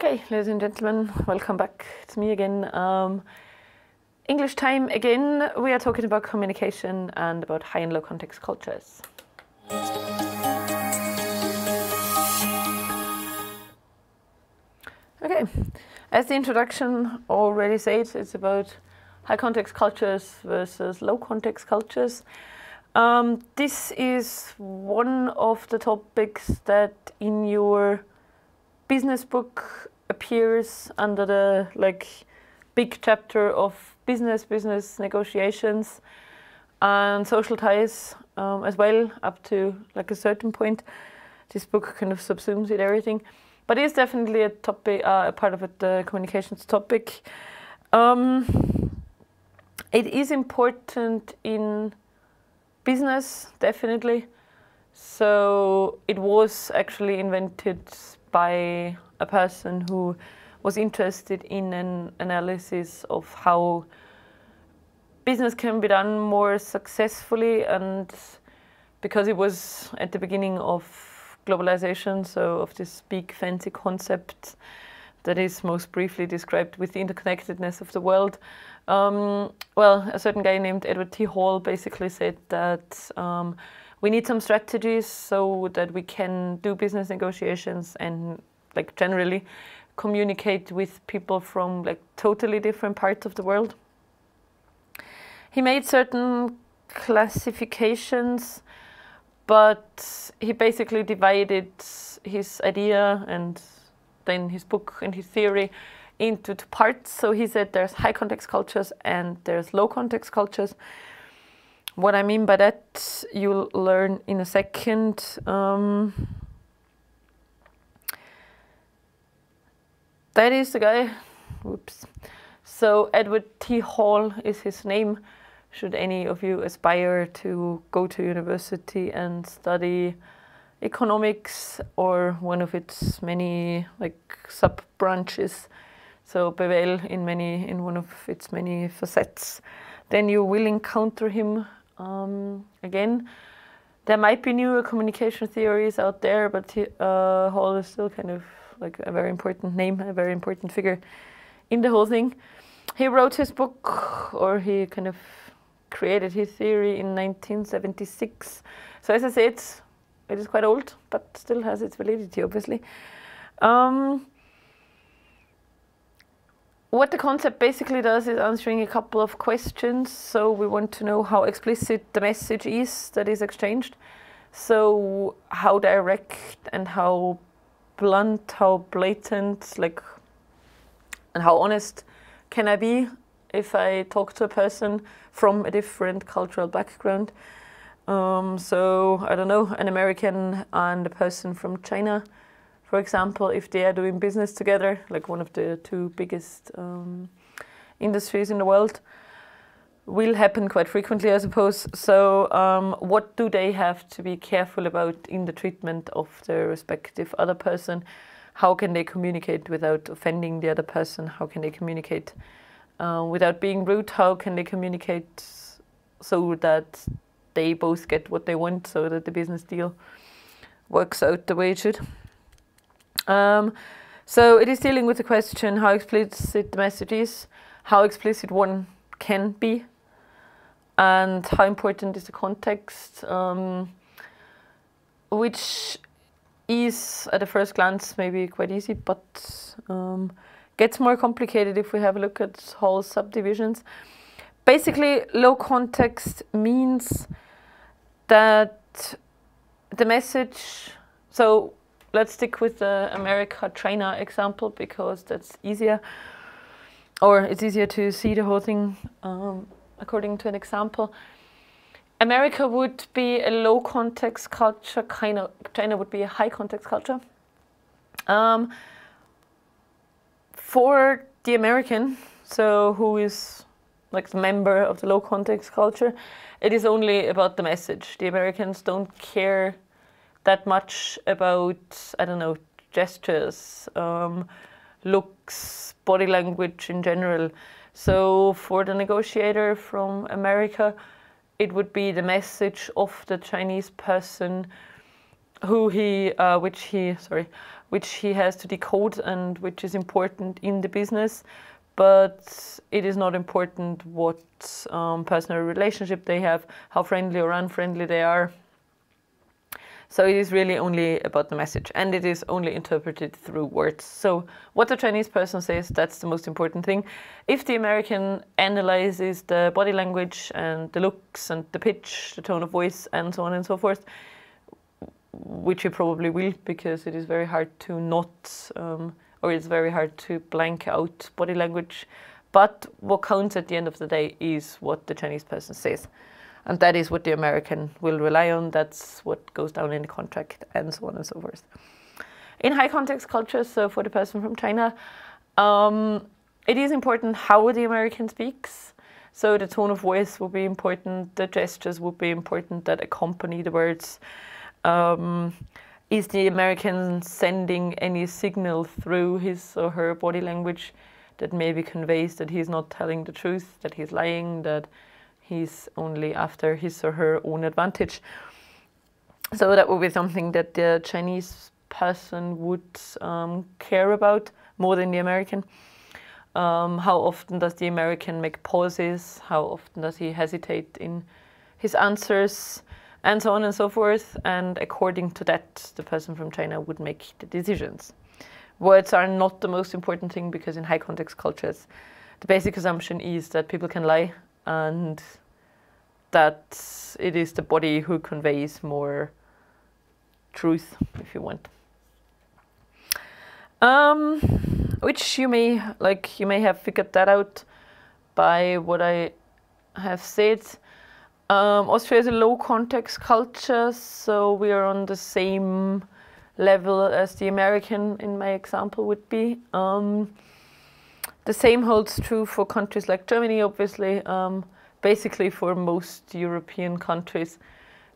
Okay, ladies and gentlemen, welcome back. It's me again. English time again. We are talking about communication and about high and low context cultures. Okay, as the introduction already said, it's about high context cultures versus low context cultures. This is one of the topics that in your business book appears under the big chapter of business negotiations and social ties as well, up to a certain point. This book kind of subsumes it everything, but it's definitely a topic, a part of it, the communications topic. It is important in business, definitely. So it was actually invented by a person who was interested in an analysis of how business can be done more successfully, and because it was at the beginning of globalization, so of this big fancy concept that is most briefly described with the interconnectedness of the world. Well, a certain guy named Edward T. Hall basically said that we need some strategies so that we can do business negotiations and generally communicate with people from totally different parts of the world. He made certain classifications, but he basically divided his idea and then his book and his theory into two parts. So he said there's high context cultures and there's low context cultures. What I mean by that, you'll learn in a second. That is the guy. Whoops. So Edward T. Hall is his name. Should any of you aspire to go to university and study economics or one of its many sub-branches, so BWL in one of its many facets, then you will encounter him again. There might be newer communication theories out there, but Hall is still kind of a very important name, a very important figure in the whole thing. He wrote his book, or he kind of created his theory in 1976. So as I said, it is quite old, but still has its validity, obviously. What the concept basically does is answering a couple of questions. So we want to know how explicit the message is that is exchanged. So how direct and how blunt, how blatant, and how honest can I be if I talk to a person from a different cultural background. So I don't know, an American and a person from China, for example, if they are doing business together, one of the two biggest industries in the world, will happen quite frequently, I suppose. So what do they have to be careful about in the treatment of their respective other person? How can they communicate without offending the other person? How can they communicate without being rude? How can they communicate so that they both get what they want, so that the business deal works out the way it should? So it is dealing with the question how explicit the message is, how explicit one can be, and how important is the context, which is at a first glance maybe quite easy, but gets more complicated if we have a look at whole subdivisions. Basically, low context means that the message, so let's stick with the America-China example because that's easier, or it's easier to see the whole thing according to an example. America would be a low context culture, China would be a high context culture. For the American, so who is the member of the low context culture, it is only about the message. The Americans don't care that much about, I don't know, gestures, looks, body language in general. So for the negotiator from America, it would be the message of the Chinese person which he has to decode and which is important in the business, but it is not important what personal relationship they have, how friendly or unfriendly they are. So it is really only about the message, and it is only interpreted through words. So what the Chinese person says, that's the most important thing. If the American analyzes the body language and the looks and the pitch, the tone of voice, and so on and so forth, which he probably will, because it is very hard to not, or it's very hard to blank out body language. But what counts at the end of the day is what the Chinese person says. And that is what the American will rely on. That's what goes down in the contract, and so on and so forth. In high context cultures, so for the person from China, it is important how the American speaks. So the tone of voice will be important, the gestures will be important that accompany the words. Is the American sending any signal through his or her body language that maybe conveys that he's not telling the truth, that he's lying, that he's only after his or her own advantage? So that would be something that the Chinese person would care about more than the American. How often does the American make pauses? How often does he hesitate in his answers? And so on and so forth. And according to that, the person from China would make the decisions. Words are not the most important thing, because in high context cultures, the basic assumption is that people can lie, and that it is the body who conveys more truth, if you want. Which you may have figured that out by what I have said. Austria is a low context culture, so we are on the same level as the American in my example would be. The same holds true for countries like Germany, obviously. Basically for most European countries.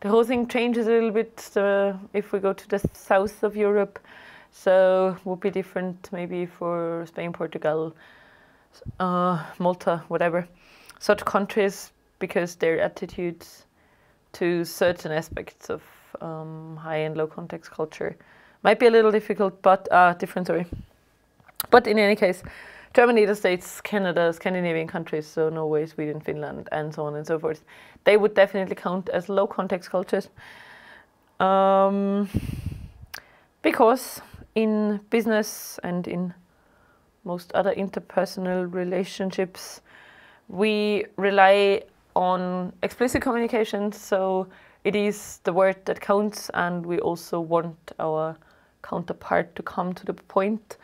The whole thing changes a little bit if we go to the south of Europe. So it would be different maybe for Spain, Portugal, Malta, whatever. Such countries, because their attitudes to certain aspects of high and low context culture might be a little difficult, but different, sorry. But in any case, Germany, the States, Canada, Scandinavian countries, so Norway, Sweden, Finland, and so on and so forth, they would definitely count as low context cultures. Because in business and in most other interpersonal relationships, we rely on explicit communication, so it is the word that counts, and we also want our counterpart to come to the point.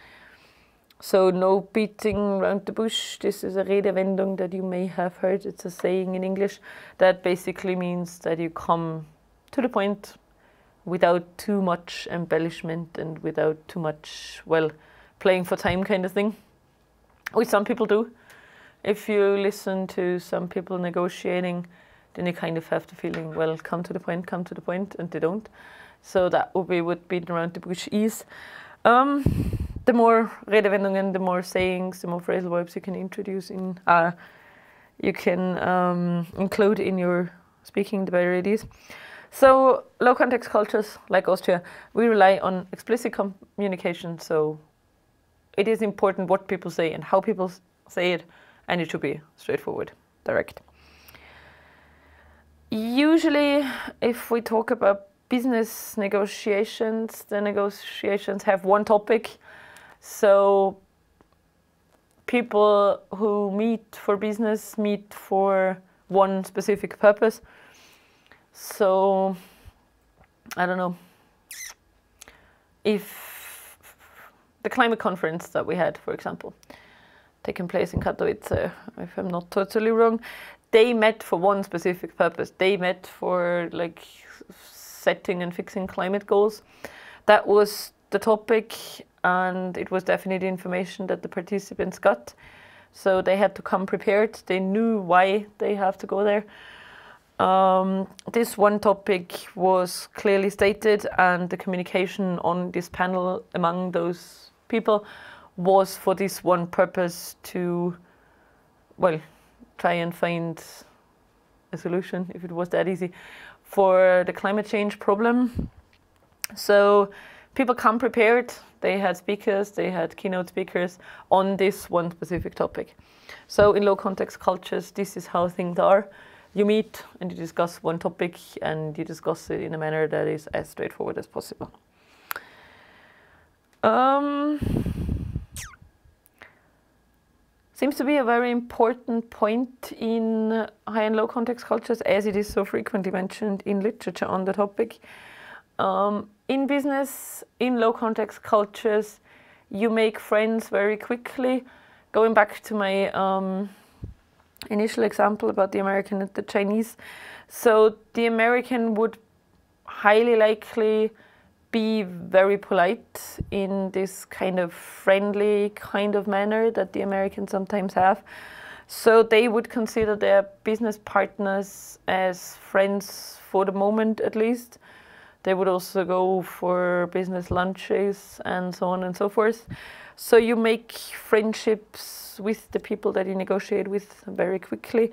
So no beating around the bush. This is a Redewendung that you may have heard. It's a saying in English that basically means that you come to the point without too much embellishment and without too much, well, playing for time kind of thing, which some people do. If you listen to some people negotiating, then you kind of have the feeling, well, come to the point, and they don't. So that would be what beating around the bush is. The more Redewendungen, the more sayings, the more phrasal verbs you can introduce in, you can include in your speaking, the better it is. So low context cultures like Austria, we rely on explicit communication. So it is important what people say and how people say it, and it should be straightforward, direct. Usually, if we talk about business negotiations, the negotiations have one topic. So people who meet for business meet for one specific purpose. So, I don't know, if the climate conference that we had, for example, taking place in Katowice, if I'm not totally wrong, they met for one specific purpose. They met for like setting and fixing climate goals. That was the topic, and it was definitely information that the participants got. So they had to come prepared. They knew why they have to go there. This one topic was clearly stated, and the communication on this panel among those people was for this one purpose to, well, try and find a solution, if it was that easy, for the climate change problem. So people come prepared. They had speakers, they had keynote speakers on this one specific topic. So in low context cultures, this is how things are. You meet and you discuss one topic and you discuss it in a manner that is as straightforward as possible. Seems to be a very important point in high and low context cultures, as it is so frequently mentioned in literature on the topic. In business, in low context cultures, you make friends very quickly. Going back to my initial example about the American and the Chinese. So the American would highly likely be very polite in this kind of friendly kind of manner that the Americans sometimes have. So they would consider their business partners as friends for the moment, at least. They would also go for business lunches and so on and so forth. So you make friendships with the people that you negotiate with very quickly,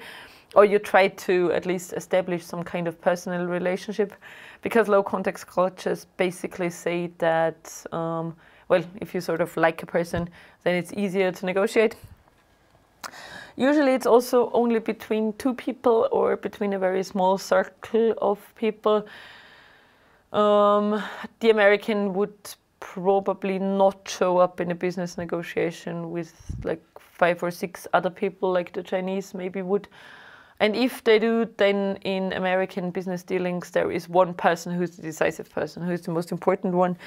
or you try to at least establish some kind of personal relationship, because low context cultures basically say that, well, if you sort of like a person, then it's easier to negotiate. Usually it's also only between two people or between a very small circle of people. The American would probably not show up in a business negotiation with like 5 or 6 other people like the Chinese maybe would. And if they do, then in American business dealings, there is one person who's the decisive person, who's the most important one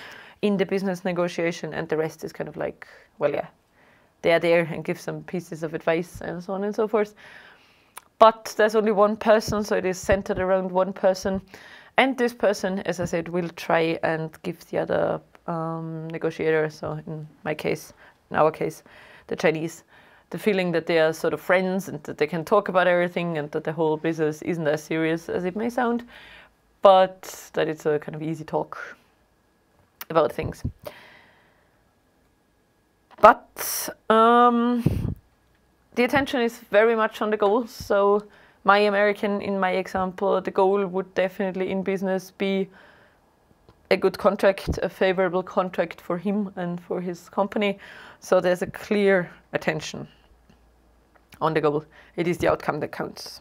in the business negotiation, and the rest is kind of like, well, yeah, they are there and give some pieces of advice and so on and so forth. But there's only one person, so it is centered around one person. And this person, as I said, will try and give the other negotiator, so in our case, the Chinese, the feeling that they are sort of friends and that they can talk about everything and that the whole business isn't as serious as it may sound, but that it's a kind of easy talk about things. But the attention is very much on the goal. So my American, in my example, the goal would definitely in business be a good contract, a favorable contract for him and for his company. So there's a clear attention on the goal. It is the outcome that counts.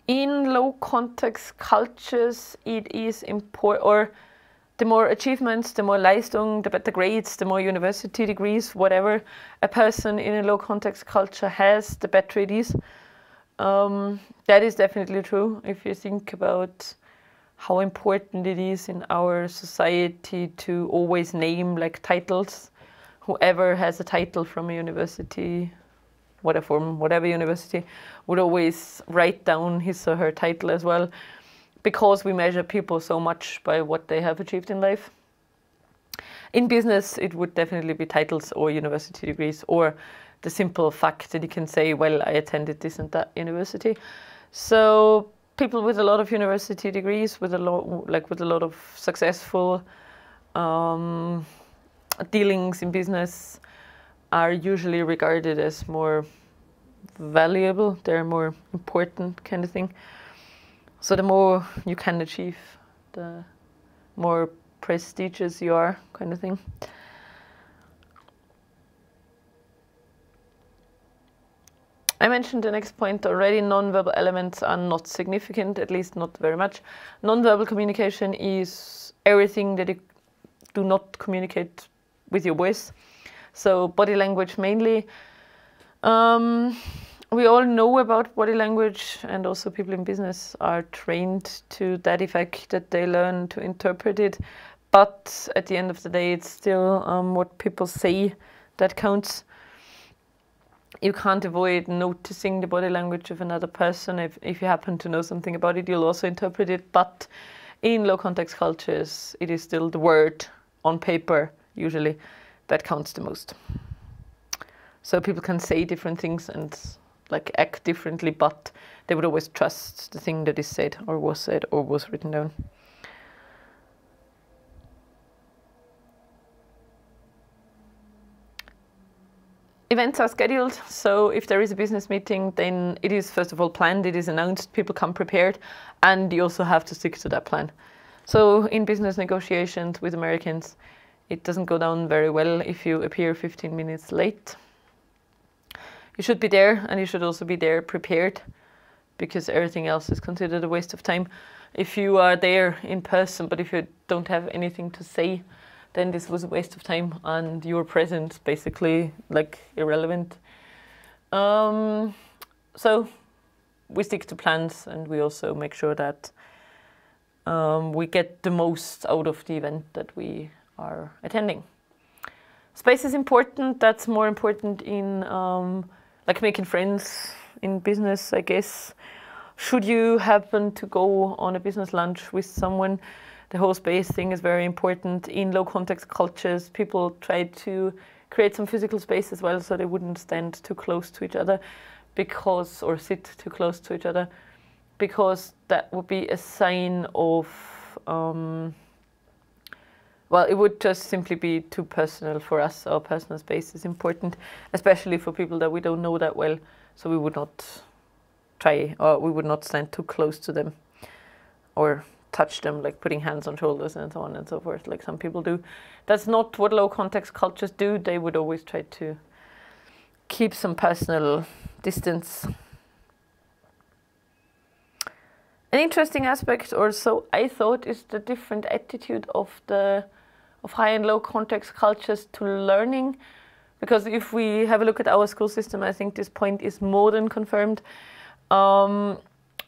In low context cultures, it is important, or the more achievements, the more Leistung, the better grades, the more university degrees, whatever a person in a low context culture has, the better it is. That is definitely true. If you think about how important it is in our society to always name like titles, whoever has a title from a university, whatever university, would always write down his or her title as well, because we measure people so much by what they have achieved in life. In business, it would definitely be titles or university degrees, or the simple fact that you can say, well, I attended this and that university. So people with a lot of university degrees, with a lot of successful dealings in business, are usually regarded as more valuable. They're more important kind of thing. So the more you can achieve, the more prestigious you are, kind of thing. I mentioned the next point already. Non-verbal elements are not significant, at least not very much. Non-verbal communication is everything that you do not communicate with your voice. So body language mainly. We all know about body language, and also people in business are trained to that effect, that they learn to interpret it. But at the end of the day, it's still what people say that counts. You can't avoid noticing the body language of another person. If you happen to know something about it, you'll also interpret it. But in low context cultures, it is still the word on paper, usually, that counts the most. So people can say different things and like act differently, but they would always trust the thing that is said or was written down. Events are scheduled, so if there is a business meeting, then it is first of all planned, it is announced, people come prepared, and you also have to stick to that plan. So in business negotiations with Americans, it doesn't go down very well if you appear 15 minutes late. You should be there, and you should also be there prepared, because everything else is considered a waste of time. If you are there in person, but if you don't have anything to say, then this was a waste of time, and your presence basically like irrelevant. So we stick to plans, and we also make sure that we get the most out of the event that we are attending. Space is important. That's more important in like making friends in business, I guess. Should you happen to go on a business lunch with someone, the whole space thing is very important. In low context cultures, people try to create some physical space as well, so they wouldn't stand too close to each other because, or sit too close to each other, because that would be a sign of, well, it would just simply be too personal for us. Our personal space is important, especially for people that we don't know that well, so we would not try, or we would not stand too close to them or touch them, like putting hands on shoulders and so on and so forth, like some people do. That's not what low context cultures do. They would always try to keep some personal distance. An interesting aspect, or so I thought, is the different attitude of high and low context cultures to learning. Because if we have a look at our school system, I think this point is more than confirmed.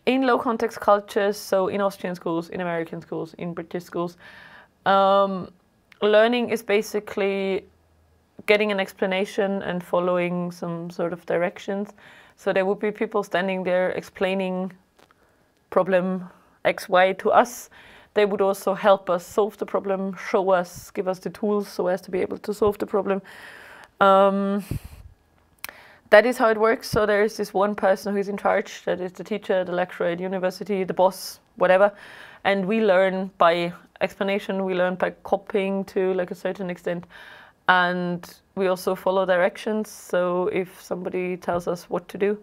In low context cultures, so in Austrian schools, in American schools, in British schools, learning is basically getting an explanation and following some sort of directions. So there would be people standing there explaining problem X, Y to us. They would also help us solve the problem, show us, give us the tools so as to be able to solve the problem. That is how it works. So there is this one person who is in charge, that is the teacher, the lecturer at university, the boss, whatever. And we learn by explanation, we learn by copying to like a certain extent. And we also follow directions. So if somebody tells us what to do,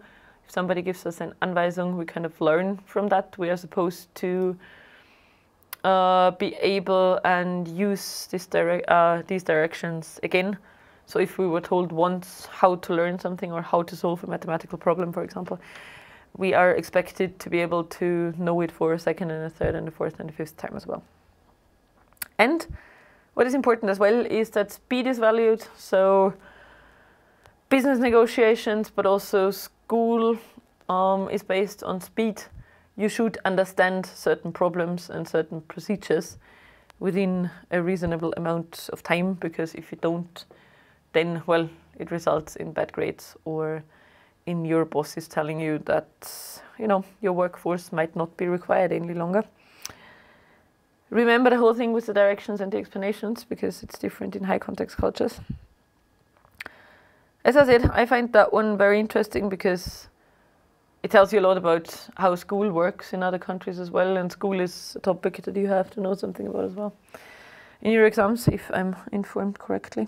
if somebody gives us an Anweisung, we kind of learn from that. We are supposed to be able and use these directions again. So if we were told once how to learn something or how to solve a mathematical problem, for example, we are expected to be able to know it for a second and a third and a fourth and a fifth time as well. And what is important as well is that speed is valued. So business negotiations, but also school is based on speed. You should understand certain problems and certain procedures within a reasonable amount of time, because if you don't, then, well, it results in bad grades, or in your boss is telling you that, you know, your workforce might not be required any longer. Remember the whole thing with the directions and the explanations, because it's different in high context cultures. As I said, I find that one very interesting because it tells you a lot about how school works in other countries as well, and school is a topic that you have to know something about as well in your exams, if I'm informed correctly.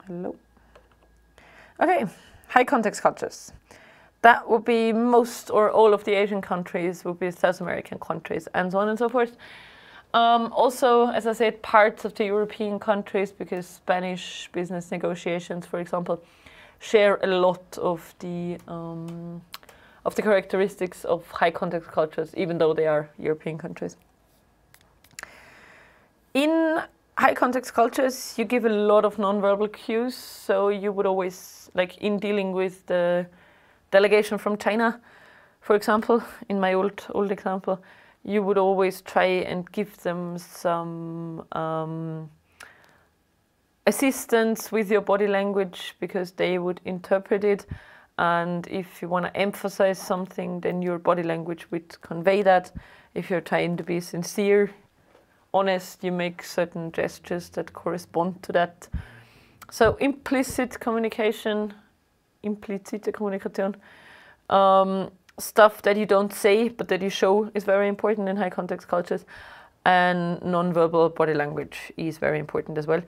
Hello. Okay, high context cultures. That would be most or all of the Asian countries, would be South American countries, and so on and so forth. Also, as I said, parts of the European countries, because Spanish business negotiations, for example, share a lot of the characteristics of high context cultures, even though they are European countries. In high context cultures, you give a lot of nonverbal cues. So you would always, like in dealing with the delegation from China, for example, in my old example, you would always try and give them some assistance with your body language, because they would interpret it. And if you want to emphasize something, then your body language would convey that. If you're trying to be sincere, honest, you make certain gestures that correspond to that. So implicit communication, implizite Kommunikation, stuff that you don't say but that you show is very important in high context cultures, and non-verbal body language is very important as well.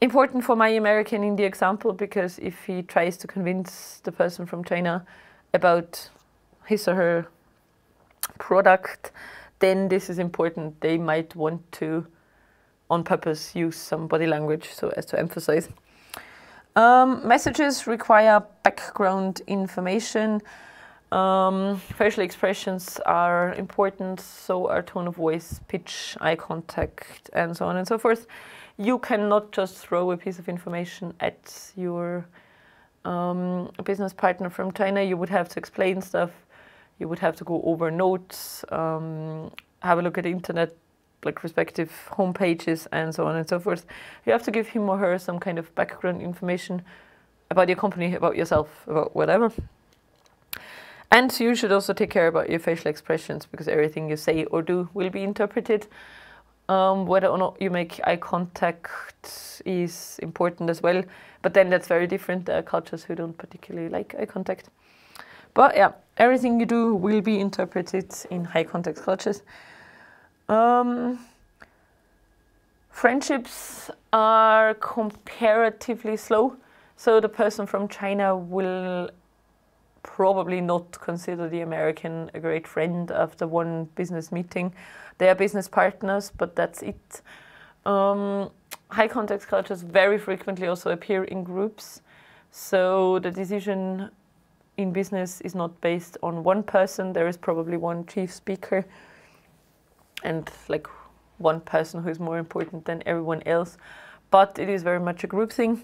Important for my American in the example, because if he tries to convince the person from China about his or her product, then this is important. They might want to, on purpose, use some body language so as to emphasize. Messages require background information. Facial expressions are important, so are tone of voice, pitch, eye contact, and so on and so forth. You cannot just throw a piece of information at your business partner from China. You would have to explain stuff. You would have to go over notes, have a look at the internet, like respective home pages, and so on and so forth. You have to give him or her some kind of background information about your company, about yourself, about whatever. And you should also take care about your facial expressions, because everything you say or do will be interpreted. Whether or not you make eye contact is important as well, but then that's very different. There are cultures who don't particularly like eye contact. But yeah, everything you do will be interpreted in high context cultures. Friendships are comparatively slow, so the person from China will probably not consider the American a great friend after one business meeting. They are business partners, but that's it. High context cultures very frequently also appear in groups, so the decision in business is not based on one person. There is probably one chief speaker and like one person who is more important than everyone else, but it is very much a group thing.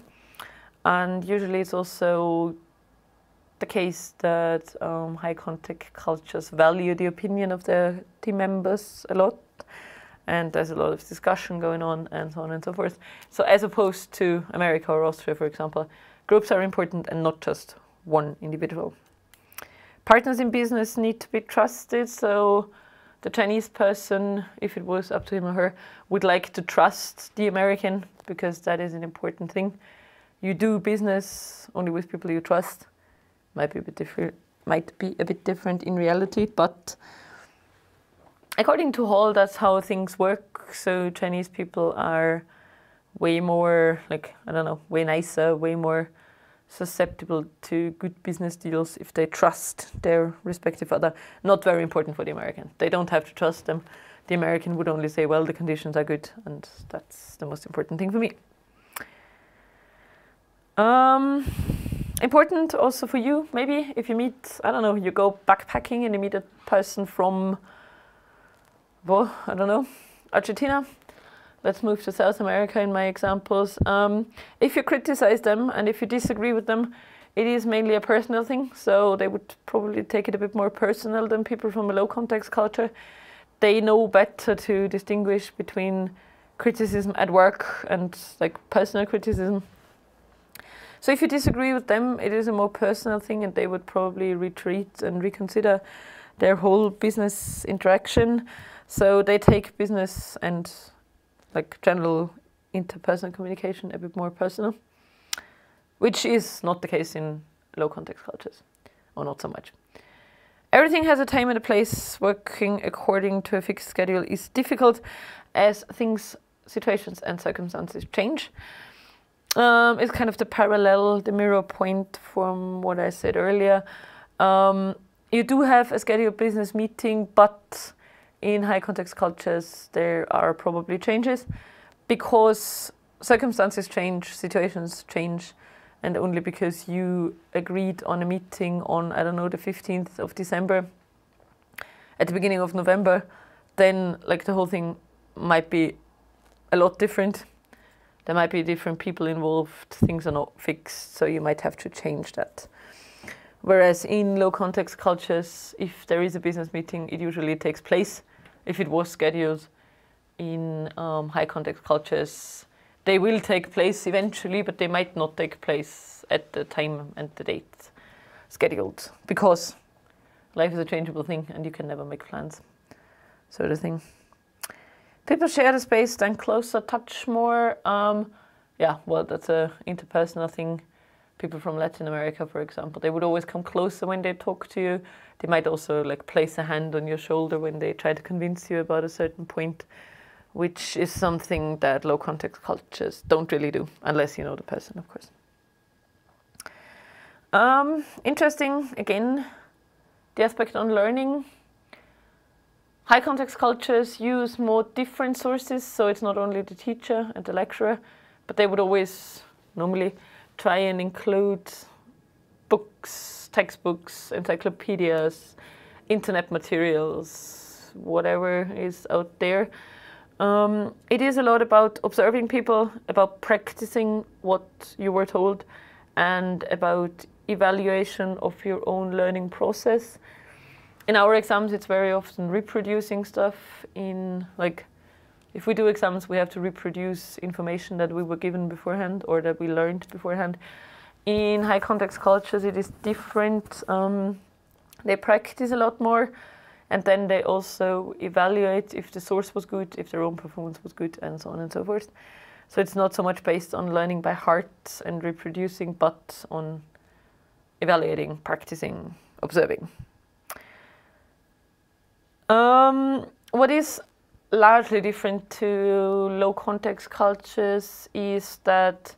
And usually it's also the case that high contact cultures value the opinion of their team members a lot, and there's a lot of discussion going on, and so on and so forth. So as opposed to America or Austria, for example, groups are important and not just one individual. Partners in business need to be trusted, so the Chinese person, if it was up to him or her, would like to trust the American, because that is an important thing. You do business only with people you trust. Might be a bit different in reality, but according to Hall, that's how things work. So Chinese people are way more, like, I don't know, way nicer, way more susceptible to good business deals if they trust their respective other. Not very important for the American. They don't have to trust them. The American would only say, well, the conditions are good, and that's the most important thing for me. Important also for you, maybe, if you meet, I don't know, you go backpacking and you meet a person from, well, I don't know, Argentina. Let's move to South America in my examples. If you criticize them and if you disagree with them, it is mainly a personal thing, so they would probably take it a bit more personal than people from a low context culture. They know better to distinguish between criticism at work and like personal criticism. So if you disagree with them, it is a more personal thing, and they would probably retreat and reconsider their whole business interaction. So they take business and like general interpersonal communication a bit more personal, which is not the case in low context cultures, or not so much. Everything has a time and a place. Working according to a fixed schedule is difficult as things, situations and circumstances change. It's kind of the parallel, the mirror point from what I said earlier. You do have a scheduled business meeting, but in high context cultures there are probably changes because circumstances change, situations change, and only because you agreed on a meeting on, I don't know, the 15th of December at the beginning of November, then like the whole thing might be a lot different. There might be different people involved, things are not fixed, so you might have to change that. Whereas in low context cultures, if there is a business meeting, it usually takes place. If it was scheduled in high context cultures, they will take place eventually, but they might not take place at the time and the date scheduled, because life is a changeable thing and you can never make plans. So the thing. People share the space, stand closer, touch more. Yeah, well, that's an interpersonal thing. People from Latin America, for example, they would always come closer when they talk to you. They might also like place a hand on your shoulder when they try to convince you about a certain point. which is something that low context cultures don't really do, unless you know the person, of course. Interesting, again, the aspect on learning. High context cultures use more different sources, so it's not only the teacher and the lecturer, but they would always normally try and include books, textbooks, encyclopedias, internet materials, whatever is out there. It is a lot about observing people, about practicing what you were told, and about evaluation of your own learning process. In our exams, it's very often reproducing stuff in, like, if we do exams, we have to reproduce information that we were given beforehand or that we learned beforehand. In high context cultures, it is different. They practice a lot more, and then they also evaluate if the source was good, if their own performance was good, and so on and so forth. So it's not so much based on learning by heart and reproducing, but on evaluating, practicing, observing. What is largely different to low context cultures is that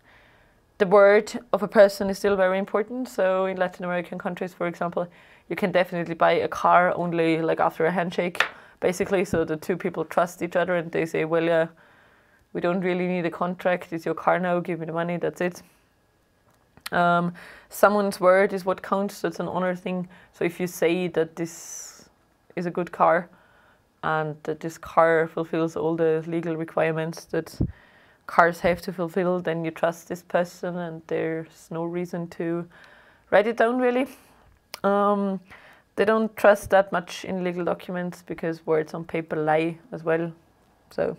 the word of a person is still very important. So in Latin American countries, for example, you can definitely buy a car only like after a handshake, basically. So the two people trust each other and they say, well, yeah, we don't really need a contract. It's your car now. Give me the money. That's it. Someone's word is what counts. So it's an honor thing. So if you say that this is a good car and that this car fulfills all the legal requirements that cars have to fulfill, then you trust this person and there's no reason to write it down, really. They don't trust that much in legal documents because words on paper lie as well. So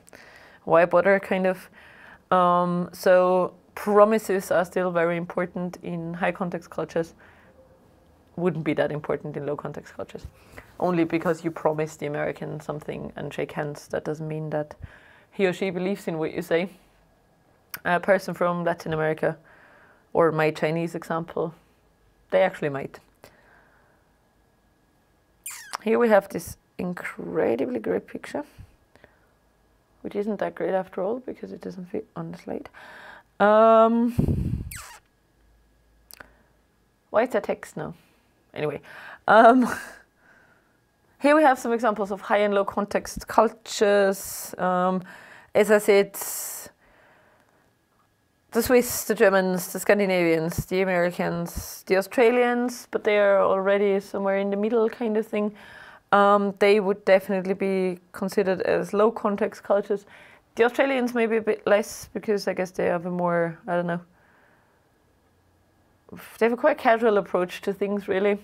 why bother, kind of. So promises are still very important in high context cultures. Wouldn't be that important in low context cultures. Only because you promise the American something and shake hands, that doesn't mean that he or she believes in what you say. A person from Latin America, or my Chinese example, they actually might. Here we have this incredibly great picture, which isn't that great after all because it doesn't fit on the slide. Why is there text now? Anyway, here we have some examples of high and low context cultures. As I said, the Swiss, the Germans, the Scandinavians, the Americans, the Australians, but they are already somewhere in the middle kind of thing. They would definitely be considered as low context cultures. The Australians maybe a bit less because I guess they have a more, I don't know, they have a quite casual approach to things, really.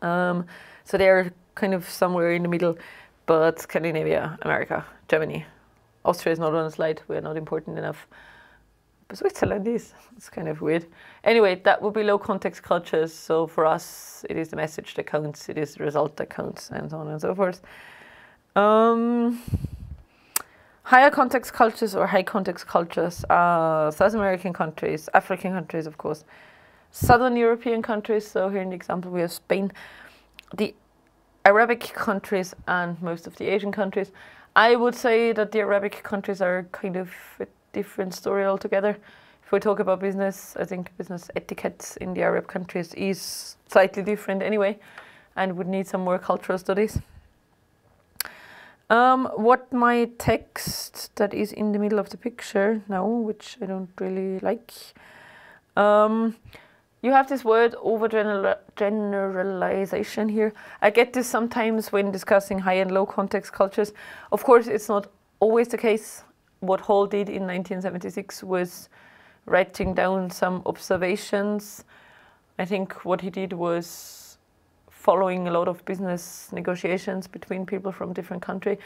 So they're kind of somewhere in the middle, but Scandinavia, America, Germany. Austria is not on the slide, we're not important enough. But Switzerland is. It's kind of weird. Anyway, that would be low context cultures. So for us, it is the message that counts, it is the result that counts, and so on and so forth. Higher context cultures or high context cultures are South American countries, African countries, of course, Southern European countries. So here in the example, we have Spain, the Arabic countries, and most of the Asian countries. I would say that the Arabic countries are kind of different story altogether. If we talk about business, I think business etiquette in the Arab countries is slightly different anyway and would need some more cultural studies. What my text that is in the middle of the picture now, which I don't really like, you have this word overgeneralization here. I get this sometimes when discussing high and low context cultures. Of course, it's not always the case. What Hall did in 1976 was writing down some observations. I think what he did was following a lot of business negotiations between people from different countries,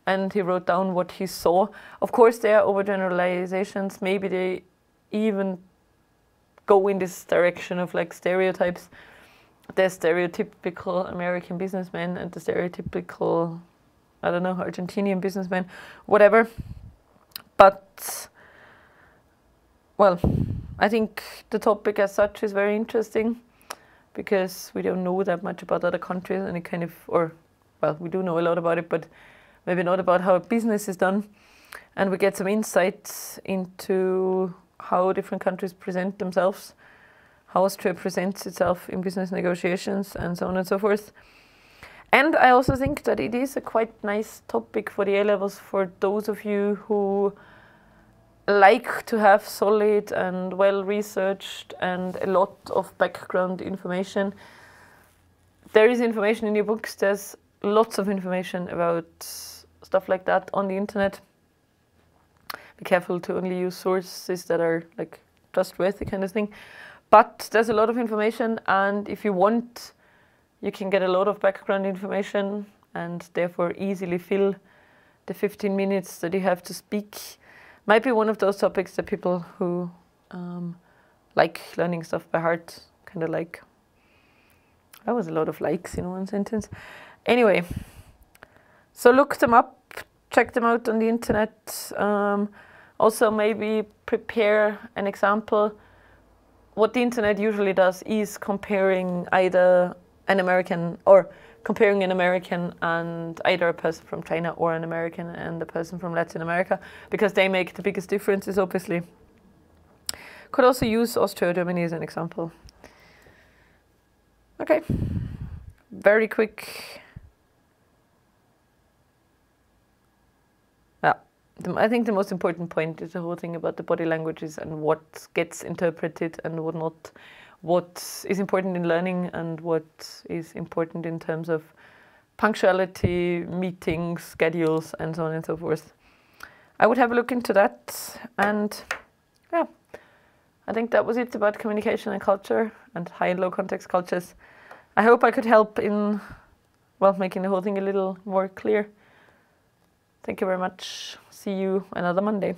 and he wrote down what he saw. Of course, there are overgeneralizations. Maybe they even go in this direction of like stereotypes. The stereotypical American businessman and the stereotypical, I don't know, Argentinian businessman, whatever. But, well, I think the topic as such is very interesting because we don't know that much about other countries, and it kind of, or, well, we do know a lot about it, but maybe not about how business is done. And we get some insights into how different countries present themselves, how Austria presents itself in business negotiations, and so on and so forth. And I also think that it is a quite nice topic for the A-levels for those of you who like to have solid and well-researched and a lot of background information. There is information in your books. There's lots of information about stuff like that on the internet. Be careful to only use sources that are like trustworthy kind of thing. But there's a lot of information, and if you want, you can get a lot of background information and therefore easily fill the 15 minutes that you have to speak. Might be one of those topics that people who like learning stuff by heart kind of like. That was a lot of likes in one sentence. Anyway, so look them up, check them out on the internet. Also maybe prepare an example. What the internet usually does is comparing either an American and either a person from China or an American and a person from Latin America, because they make the biggest differences, obviously. Could also use Austria or Germany as an example. Okay, very quick. Yeah, I think the most important point is the whole thing about the body languages and what gets interpreted and what not. What is important in learning and what is important in terms of punctuality, meetings, schedules, and so on and so forth. I would have a look into that, and yeah, I think that was it about communication and culture and high and low context cultures. I hope I could help in, well, making the whole thing a little more clear. Thank you very much. See you another Monday.